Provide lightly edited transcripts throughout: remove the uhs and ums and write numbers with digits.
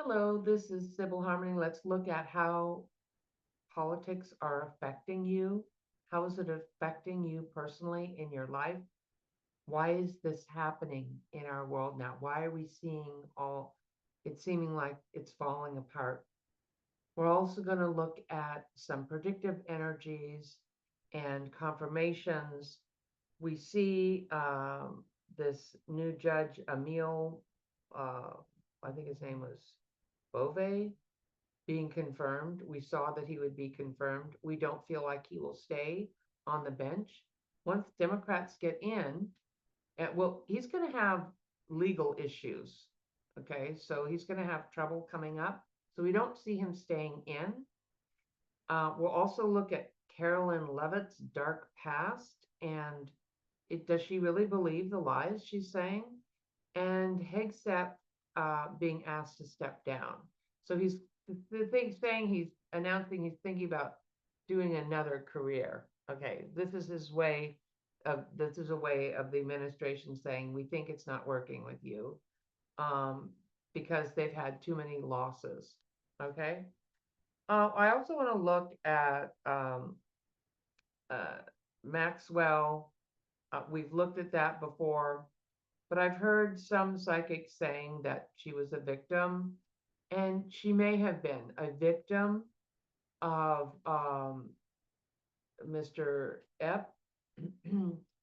Hello, this is Sybil Harmony. Let's look at how politics are affecting you. How is it affecting you personally in your life? Why is this happening in our world now? Why are we seeing it seeming like it's falling apart? We're also going to look at some predictive energies and confirmations. We see this new judge, Emile, uh, I think his name was Bove, being confirmed. We saw that he would be confirmed. We don't feel like he will stay on the bench. Once Democrats get in, well, he's going to have legal issues. Okay, so he's going to have trouble coming up. So we don't see him staying in. We'll also look at Carolyn Leavitt's dark past and does she really believe the lies she's saying? And Hegseth being asked to step down. So he's the thing saying he's announcing he's thinking about doing another career. Okay, this is a way of the administration saying we think it's not working with you um, because they've had too many losses. Okay. I also want to look at uh, Maxwell. We've looked at that before. But I've heard some psychics saying that she was a victim, and she may have been a victim of Mr. Epp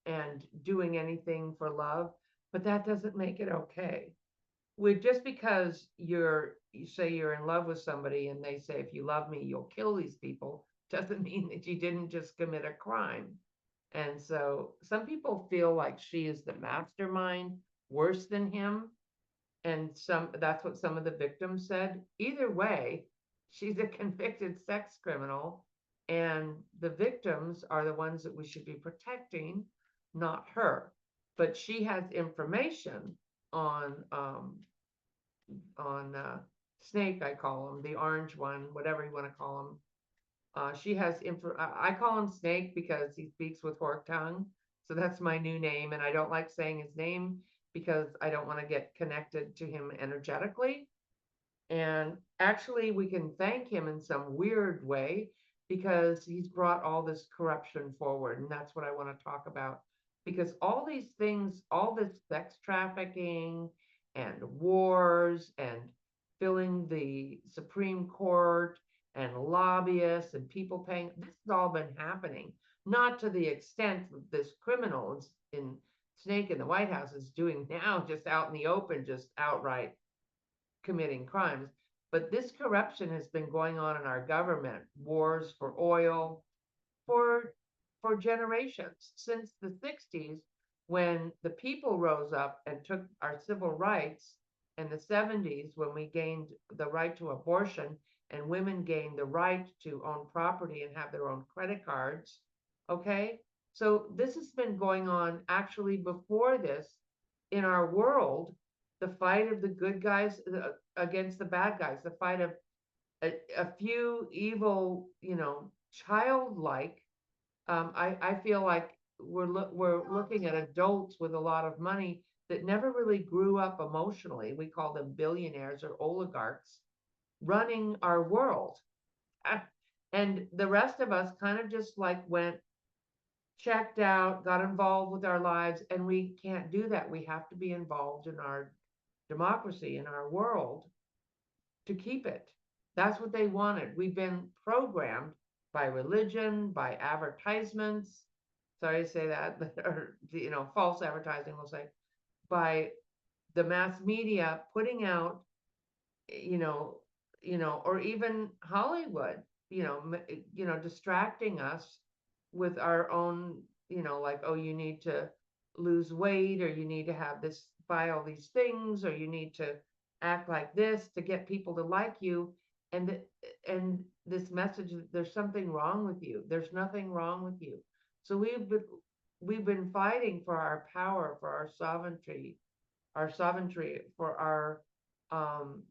and doing anything for love, but that doesn't make it okay. Just because you say you're in love with somebody and they say if you love me you'll kill these people doesn't mean that you didn't just commit a crime. And so some people feel like she is the mastermind, worse than him. And that's what some of the victims said. Either way, she's a convicted sex criminal, and the victims are the ones that we should be protecting, not her. But she has information on Snake, I call him, the orange one, whatever you want to call him. She has info. I call him Snake because he speaks with forked tongue. So that's my new name. And I don't like saying his name because I don't want to get connected to him energetically. And actually, we can thank him in some weird way because he's brought all this corruption forward. And that's what I want to talk about. Because all these things, all this sex trafficking and wars and filling the Supreme Court and lobbyists and people paying, this has all been happening. Not to the extent that this criminal in Snake in the White House is doing now, just out in the open, just outright committing crimes. But this corruption has been going on in our government, wars for oil, for generations since the 60s when the people rose up and took our civil rights, and the 70s when we gained the right to abortion and women gained the right to own property and have their own credit cards. Okay, so this has been going on actually before this in our world, the fight of the good guys against the bad guys, the fight of a few evil, childlike. I feel like we're looking at adults with a lot of money that never really grew up emotionally. We call them billionaires or oligarchs running our world. And the rest of us kind of just like went, checked out, got involved with our lives, and we can't do that. We have to be involved in our democracy, in our world, to keep it. That's what they wanted. We've been programmed by religion, by advertisements. Sorry to say that, or false advertising, we'll say, by the mass media putting out, you know, or even Hollywood, distracting us with our own, like, oh, you need to lose weight, or you need to have this, buy all these things, or you need to act like this to get people to like you. And and this message, there's something wrong with you. There's nothing wrong with you. So we've been fighting for our power, for our sovereignty, for our um,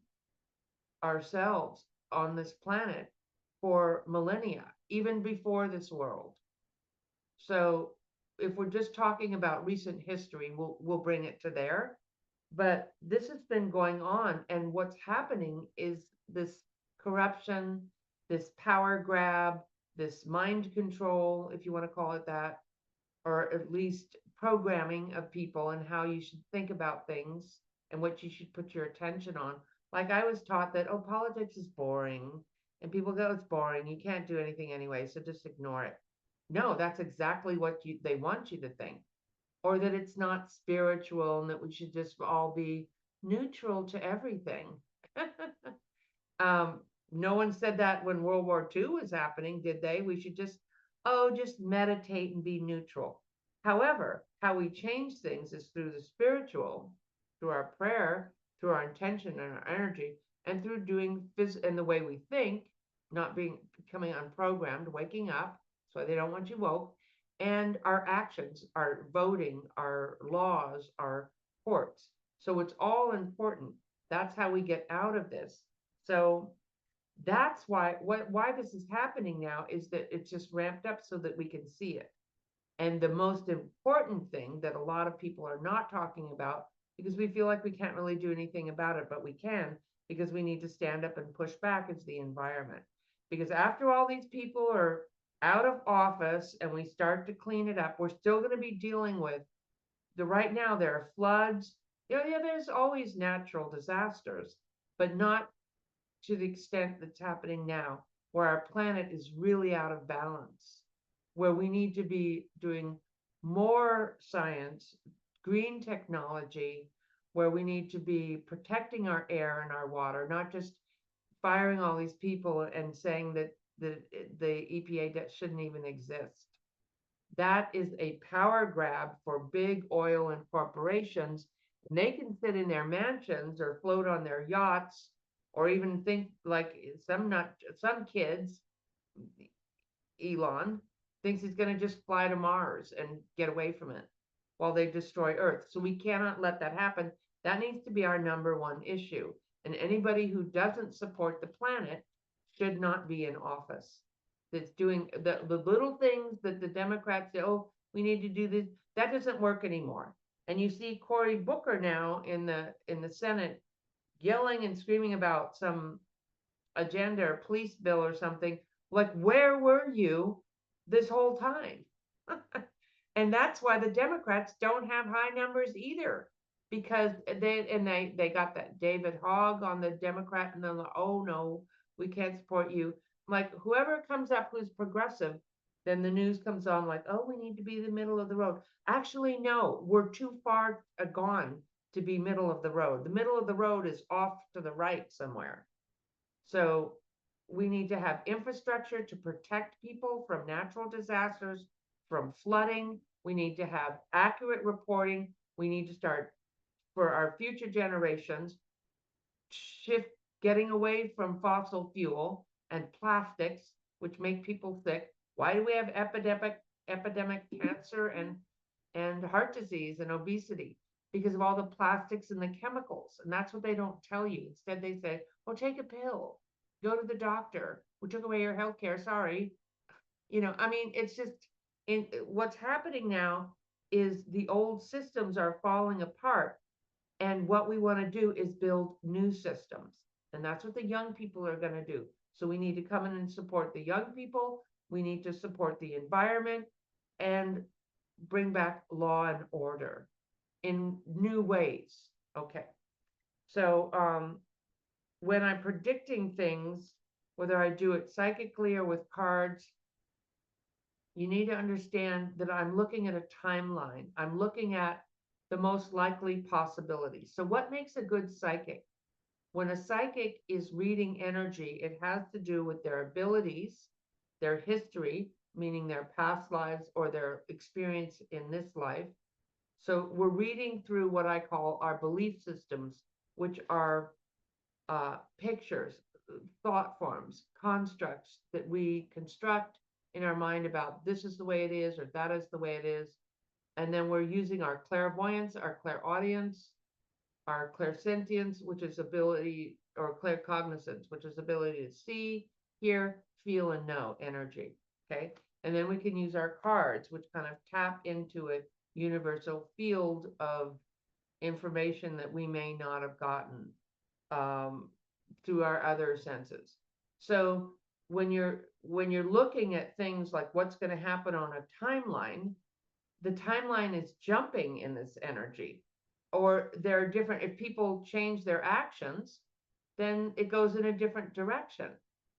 ourselves on this planet for millennia, even before this world. So if we're just talking about recent history, we'll bring it to there. But this has been going on, and what's happening is this corruption, this power grab, this mind control, if you want to call it that, or at least programming of people and how you should think about things and what you should put your attention on. Like I was taught that, oh, politics is boring. And people go, it's boring. You can't do anything anyway, so just ignore it. No, that's exactly what they want you to think. Or that it's not spiritual and that we should just all be neutral to everything. um, no one said that when World War II was happening, did they? We should just, oh, just meditate and be neutral. However, how we change things is through the spiritual, through our prayer, through our intention and our energy, and through doing and the way we think, not becoming unprogrammed, waking up. So they don't want you woke, and our actions, our voting, our laws, our courts. So it's all important. That's how we get out of this. So that's why this is happening now is that it's just ramped up so that we can see it. And the most important thing that a lot of people are not talking about, because we feel like we can't really do anything about it, but we can, because we need to stand up and push back, is the environment. Because after all these people are out of office and we start to clean it up, we're still going to be dealing with right now there are floods. Yeah, there's always natural disasters, but not to the extent that's happening now, where our planet is really out of balance, where we need to be doing more science, green technology, where we need to be protecting our air and our water, not just firing all these people and saying that the EPA that shouldn't even exist. That is a power grab for big oil and corporations. And they can sit in their mansions or float on their yachts or even think like some kids, Elon thinks he's going to just fly to Mars and get away from it while they destroy Earth. So we cannot let that happen. That needs to be our number one issue. And anybody who doesn't support the planet should not be in office. That's doing the little things that the Democrats say, oh, we need to do this. That doesn't work anymore. And you see Cory Booker now in the Senate yelling and screaming about some agenda or police bill or something. Like, where were you this whole time? And that's why the Democrats don't have high numbers either, because they got that David Hogg on the Democrat, and they're like, oh no, we can't support you. Like whoever comes up who's progressive, then the news comes on like, oh, we need to be the middle of the road. Actually, no, we're too far gone to be middle of the road. The middle of the road is off to the right somewhere. So we need to have infrastructure to protect people from natural disasters, from flooding. We need to have accurate reporting. We need to start for our future generations, shift getting away from fossil fuel and plastics, which make people sick. Why do we have epidemic cancer and heart disease and obesity? Because of all the plastics and the chemicals. And that's what they don't tell you. Instead, they say, well, take a pill, go to the doctor. We took away your health care. Sorry. I mean, it's just what's happening now is the old systems are falling apart. And what we want to do is build new systems. And that's what the young people are going to do. So we need to come in and support the young people. We need to support the environment and bring back law and order in new ways. Okay. So when I'm predicting things, whether I do it psychically or with cards, you need to understand that I'm looking at a timeline. I'm looking at the most likely possibilities. So what makes a good psychic? When a psychic is reading energy, it has to do with their abilities, their history, meaning their past lives or their experience in this life. So we're reading through what I call our belief systems, which are pictures, thought forms, constructs that we construct in our mind about this is the way it is or that is the way it is. And then we're using our clairvoyance, our clairaudience, our clairsentience, which is ability, or claircognizance, which is ability to see, hear, feel, and know energy. Okay. And then we can use our cards, which kind of tap into a universal field of information that we may not have gotten um, through our other senses. So when you're looking at things like what's going to happen on a timeline, the timeline is jumping in this energy, or there are different, if people change their actions, then it goes in a different direction.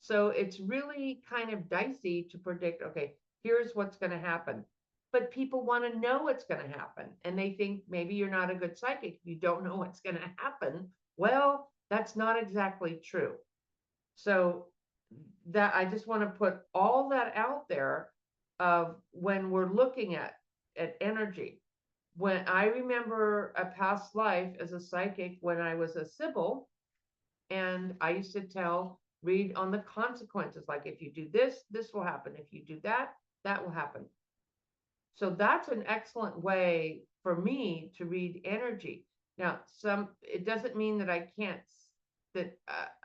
So it's really kind of dicey to predict, okay, here's what's going to happen. But people want to know what's going to happen. And they think maybe you're not a good psychic. You don't know what's going to happen. Well, that's not exactly true. So that I just want to put all that out there of when we're looking at energy. When I remember a past life as a psychic when I was a Sybil, and I used to read on the consequences, like if you do this, this will happen. If you do that, that will happen. So that's an excellent way for me to read energy. Now, it doesn't mean that I can't, that,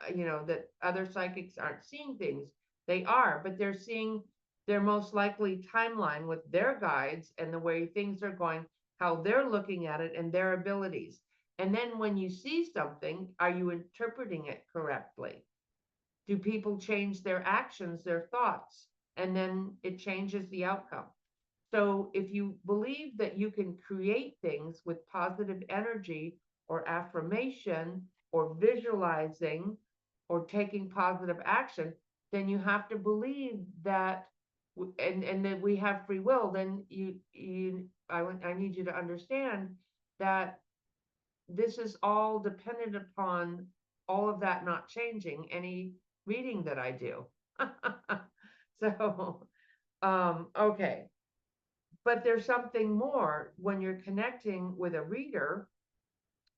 that other psychics aren't seeing things. They are, but they're seeing their most likely timeline with their guides and the way things are going, how they're looking at it and their abilities. And then when you see something, are you interpreting it correctly? Do people change their actions, their thoughts, and then it changes the outcome? So if you believe that you can create things with positive energy or affirmation or visualizing or taking positive action, then you have to believe that, and that we have free will. Then I need you to understand that this is all dependent upon all of that not changing any reading that I do. So, okay. But there's something more when you're connecting with a reader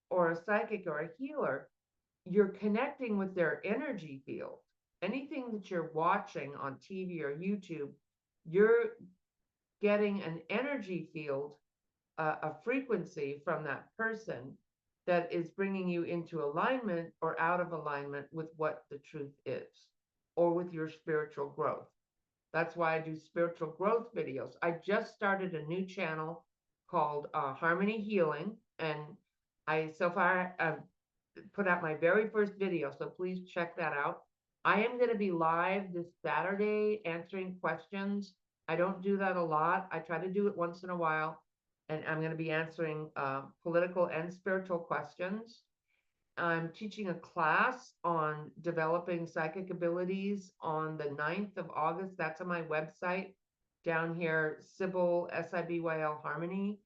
or a psychic or a healer, you're connecting with their energy field. Anything that you're watching on TV or YouTube, you're getting an energy field, a frequency from that person that is bringing you into alignment or out of alignment with what the truth is, or with your spiritual growth. That's why I do spiritual growth videos. I just started a new channel called Harmony Healing, and so far I've put out my very first video, so please check that out. I am going to be live this Saturday answering questions. I don't do that a lot. I try to do it once in a while, and I'm going to be answering political and spiritual questions. I'm teaching a class on developing psychic abilities on the 9th of August. That's on my website down here, Sybil, Sibyl Harmony.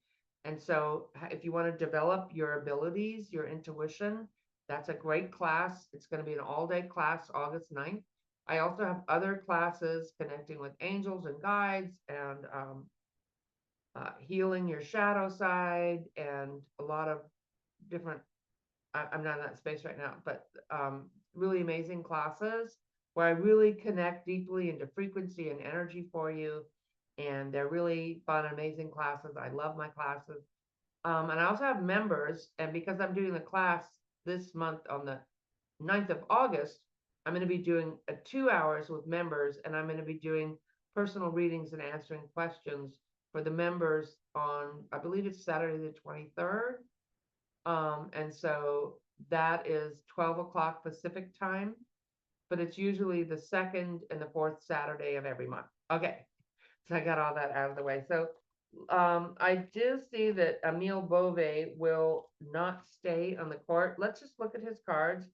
And so if you want to develop your abilities, your intuition, that's a great class. It's going to be an all-day class, August 9th. I also have other classes connecting with angels and guides, and healing your shadow side, and a lot of different, I'm not in that space right now, but really amazing classes where I really connect deeply into frequency and energy for you. And they're really fun, amazing classes. I love my classes. And I also have members, and because I'm doing the class this month on the 9th of August, I'm going to be doing 2 hours with members, and I'm going to be doing personal readings and answering questions for the members on, I believe it's Saturday the 23rd. And so that is 12 o'clock Pacific time, but it's usually the second and the fourth Saturday of every month. Okay, so I got all that out of the way. So I do see that Emile Bove will not stay on the court. Let's just look at his cards.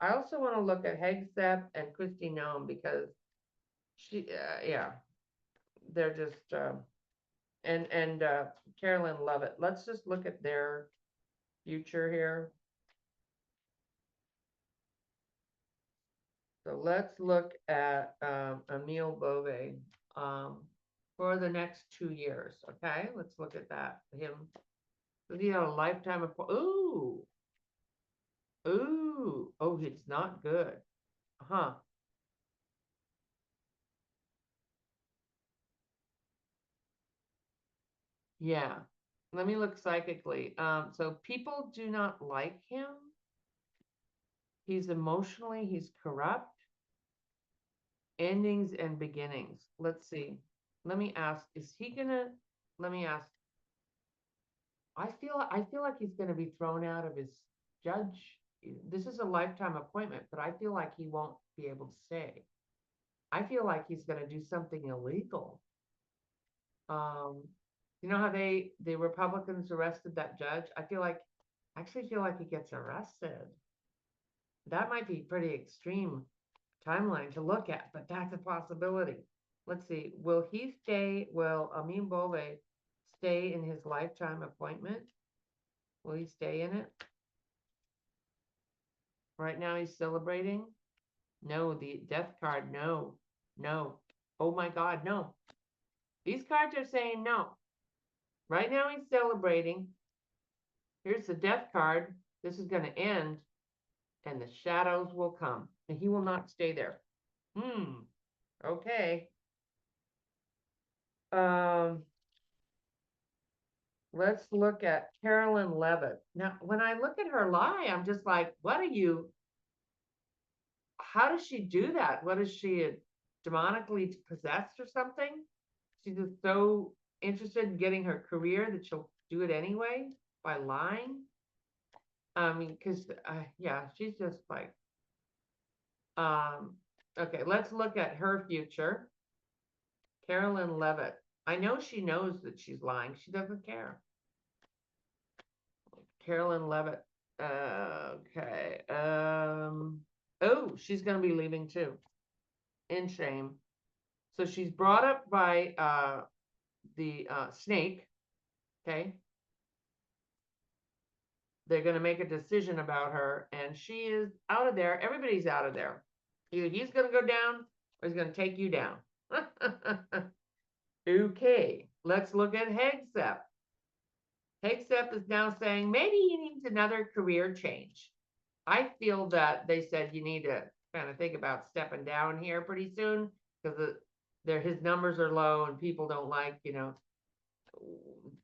I also want to look at Hegseth and Cristy Nome, because yeah, they're just, and Carolyn Leavitt. Let's just look at their future here. So let's look at Emile Bove for the next 2 years. Okay, let's look at that. Him, does he have a lifetime of? Ooh, ooh, oh, it's not good, huh? Yeah. Let me look psychically. So people do not like him. He's emotionally, he's corrupt. Endings and beginnings. Let's see. Let me ask, is he gonna, let me ask, I feel like he's going to be thrown out of his judge. This is a lifetime appointment, but I feel like he won't be able to stay. I feel like he's going to do something illegal. Um, you know how the Republicans arrested that judge? I actually feel like he gets arrested. That might be pretty extreme timeline to look at, but that's a possibility. Let's see. Will Emile Bove stay in his lifetime appointment? Will he stay in it? Right now he's celebrating. No, the death card, no, no. Oh my God, no. These cards are saying no. Right now he's celebrating. Here's the death card. This is going to end, and the shadows will come, and he will not stay there. Okay. Um, let's look at Carolyn Leavitt. Now, when I look at her lie, I'm just like, how does she do that? What is she, demonically possessed or something? She's just so interested in getting her career that she'll do it anyway by lying. I mean, because, yeah, she's just like, okay, let's look at her future. Carolyn Leavitt. I know she knows that she's lying. She doesn't care. Carolyn Leavitt. Okay. Oh, she's going to be leaving too. In shame. So she's brought up by the snake. Okay. They're going to make a decision about her, and she is out of there. Everybody's out of there. Either he's going to go down or he's going to take you down. Okay. Let's look at Hegseth. Hegseth is now saying maybe he needs another career change. I feel that they said you need to kind of think about stepping down here pretty soon because his numbers are low and people don't like,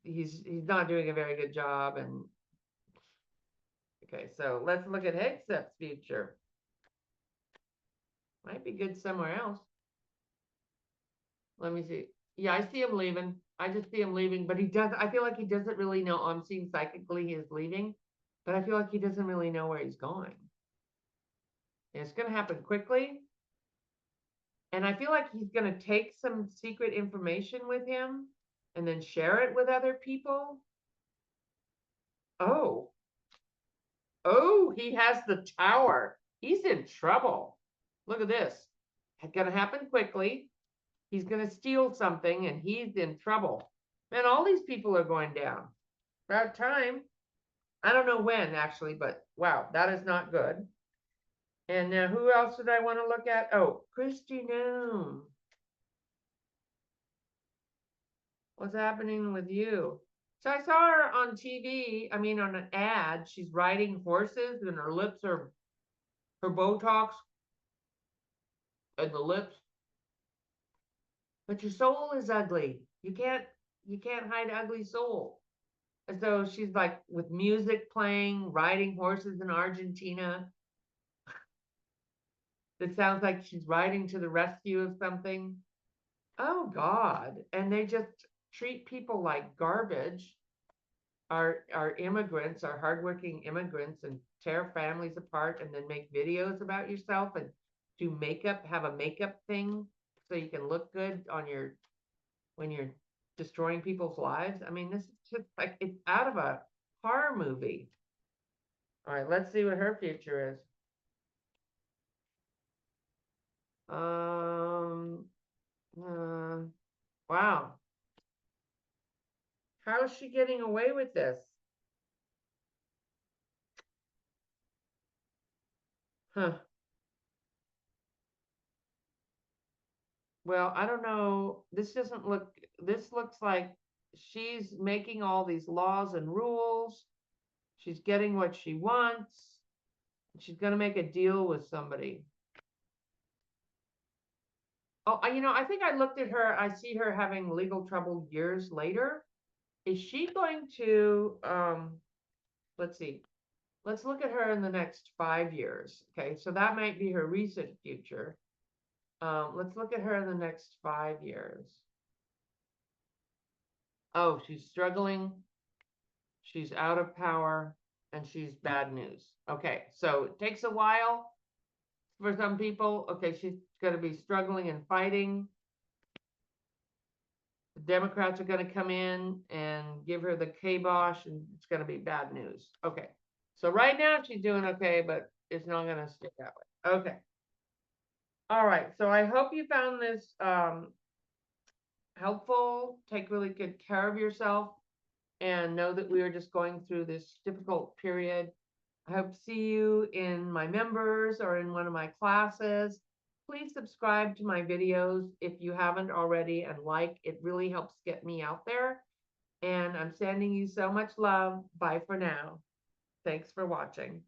he's not doing a very good job. And okay, so let's look at Hegseth's future. Might be good somewhere else. Let me see. Yeah, I see him leaving. I just see him leaving, but I feel like he doesn't really know. I'm seeing psychically he is leaving, but I feel like he doesn't really know where he's going. And it's going to happen quickly. And I feel like he's going to take some secret information with him and then share it with other people. Oh, he has the tower. He's in trouble. Look at this. It's going to happen quickly. He's going to steal something and he's in trouble. Man, all these people are going down. About time. I don't know when actually, but wow, that is not good. And who else did I want to look at? Oh, Christy Nome. What's happening with you? So I saw her on TV, I mean on an ad. She's riding horses and her lips are her Botox and the lips. But your soul is ugly. You can't hide ugly soul. And so she's like with music playing, riding horses in Argentina. It sounds like she's riding to the rescue of something. Oh God. And they just treat people like garbage. Our immigrants, our hardworking immigrants, and tear families apart and then make videos about yourself and do makeup, have a makeup thing so you can look good on when you're destroying people's lives. I mean, this is just like it's out of a horror movie. All right, let's see what her future is. Um, wow. How is she getting away with this? Huh. Well, I don't know. This looks like she's making all these laws and rules. She's getting what she wants. She's going to make a deal with somebody. Oh, I think I looked at her. I see her having legal trouble years later. Is she going to, let's see. Let's look at her in the next 5 years. Okay, so that might be her recent future. Let's look at her in the next 5 years. Oh, she's struggling. she's out of power, and she's bad news. Okay, so it takes a while for some people. Okay, she's going to be struggling and fighting. The Democrats are going to come in and give her the kibosh, and it's going to be bad news. Okay, so right now she's doing okay, but it's not going to stay that way. Okay. All right, so I hope you found this helpful. Take really good care of yourself and know that we are just going through this difficult period. I hope to see you in my members or in one of my classes. Please subscribe to my videos if you haven't already, and like, it really helps get me out there. And I'm sending you so much love. Bye for now. Thanks for watching.